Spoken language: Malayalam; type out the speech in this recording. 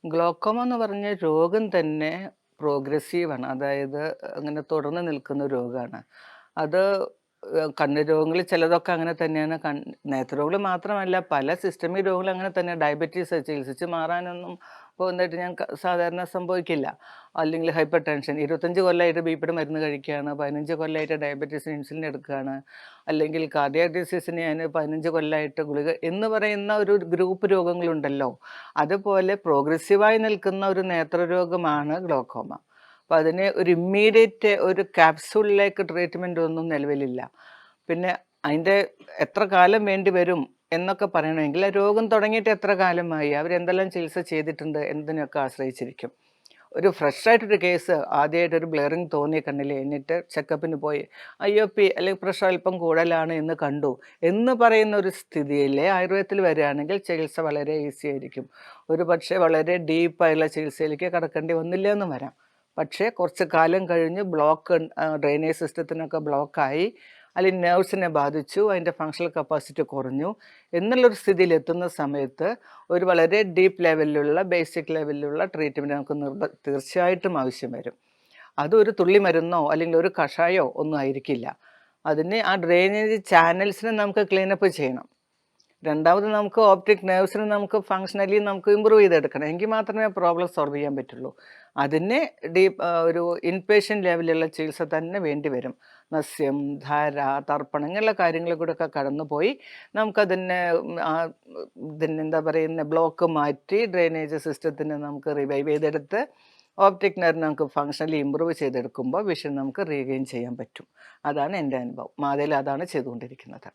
ഗ്ലോക്കോമ എന്ന് പറഞ്ഞ രോഗം തന്നെ പ്രോഗ്രസീവാണ്. അതായത് അങ്ങനെ തുടർന്ന് നിൽക്കുന്ന രോഗാണ്. അത് കണ്ണ് രോഗങ്ങളിൽ ചിലതൊക്കെ അങ്ങനെ തന്നെയാണ്. നേത്രരോഗങ്ങൾ മാത്രമല്ല പല സിസ്റ്റമിക് രോഗങ്ങളും അങ്ങനെ തന്നെ. ഡയബറ്റീസ് ചികിത്സിച്ച് മാറാനൊന്നും പോകുന്നതായിട്ട് ഞാൻ സാധാരണ സംഭവിക്കില്ല. അല്ലെങ്കിൽ ഹൈപ്പർ ടെൻഷൻ 25 കൊല്ലമായിട്ട് ബിപിയുടെ മരുന്ന് കഴിക്കുകയാണ്. 15 കൊല്ലമായിട്ട് ഡയബറ്റീസിന് ഇൻസുലിൻ എടുക്കുകയാണ്. അല്ലെങ്കിൽ കാർഡിയാക് ഡിസീസിന് ഞാൻ 15 കൊല്ലമായിട്ട് ഗുളിക എന്ന് പറയുന്ന ഒരു ഗ്രൂപ്പ് രോഗങ്ങളുണ്ടല്ലോ. അതുപോലെ പ്രോഗ്രസീവായി നിൽക്കുന്ന ഒരു നേത്രരോഗമാണ് ഗ്ലോക്കോമ. അപ്പോൾ അതിന് ഒരു ഇമ്മീഡിയേറ്റ് ഒരു ക്യാപ്സൂളിലേക്ക് ട്രീറ്റ്മെൻ്റ് ഒന്നും നിലവിലില്ല. പിന്നെ അതിൻ്റെ എത്ര കാലം വേണ്ടി വരും എന്നൊക്കെ പറയണമെങ്കിൽ രോഗം തുടങ്ങിയിട്ട് എത്ര കാലമായി, അവരെന്തെല്ലാം ചികിത്സ ചെയ്തിട്ടുണ്ട് എന്നതിനൊക്കെ ആശ്രയിച്ചിരിക്കും. ഒരു ഫ്രഷായിട്ടൊരു കേസ് ആദ്യമായിട്ടൊരു ബ്ലറിങ് തോന്നി കണ്ണിൽ, എന്നിട്ട് ചെക്കപ്പിന് പോയി IOP അല്ലെങ്കിൽ പ്രഷർ അല്പം കൂടുതലാണ് എന്ന് കണ്ടു എന്ന് പറയുന്ന ഒരു സ്ഥിതിയിൽ ആയുർവേദത്തിൽ വരികയാണെങ്കിൽ ചികിത്സ വളരെ ഈസി ആയിരിക്കും. ഒരു പക്ഷേ വളരെ ഡീപ്പായുള്ള ചികിത്സയിലേക്ക് കടക്കേണ്ടി വന്നില്ല എന്നും വരാം. പക്ഷേ കുറച്ച് കാലം കഴിഞ്ഞ് ഡ്രെയിനേജ് സിസ്റ്റത്തിനൊക്കെ ബ്ലോക്കായി, അല്ലെങ്കിൽ നെർവ്സിനെ ബാധിച്ചു, അതിൻ്റെ ഫങ്ഷണൽ കപ്പാസിറ്റി കുറഞ്ഞു എന്നുള്ളൊരു സ്ഥിതിയിലെത്തുന്ന സമയത്ത് ഒരു വളരെ ഡീപ്പ് ലെവലിലുള്ള ബേസിക് ലെവലിലുള്ള ട്രീറ്റ്മെൻറ്റ് നമുക്ക് തീർച്ചയായിട്ടും ആവശ്യം വരും. അതൊരു തുള്ളി മരുന്നോ അല്ലെങ്കിൽ ഒരു കഷായോ ഒന്നും ആയിരിക്കില്ല. അതിന് ആ ഡ്രെയിനേജ് ചാനൽസിനെ നമുക്ക് ക്ലീനപ്പ് ചെയ്യണം. രണ്ടാമത് നമുക്ക് ഓപ്റ്റിക് നെർവ്സിനെ നമുക്ക് ഫങ്ഷണലി നമുക്ക് ഇമ്പ്രൂവ് ചെയ്തെടുക്കണം. എങ്കിൽ മാത്രമേ പ്രോബ്ലം സോൾവ് ചെയ്യാൻ പറ്റുള്ളൂ. അതിന് ഒരു ഇൻപേഷ്യൻ്റ് ലെവലിലുള്ള ചികിത്സ തന്നെ വേണ്ടി വരും. നസ്യം, ധാര, തർപ്പണം ഇങ്ങനെയുള്ള കാര്യങ്ങളിൽ കൂടെയൊക്കെ കടന്നുപോയി നമുക്കതിനെ ഇതിനെന്താ പറയുന്നത് ബ്ലോക്ക് മാറ്റി ഡ്രെയിനേജ് സിസ്റ്റത്തിനെ നമുക്ക് റിവൈവ് ചെയ്തെടുത്ത് ഓപ്റ്റിക് നെർവ് നമുക്ക് ഫങ്ഷണലി ഇമ്പ്രൂവ് ചെയ്തെടുക്കുമ്പോൾ വിഷൻ നമുക്ക് റീഗെയിൻ ചെയ്യാൻ പറ്റും. അതാണ് എൻ്റെ അനുഭവം. മാതയിൽ അതാണ് ചെയ്തുകൊണ്ടിരിക്കുന്നത്.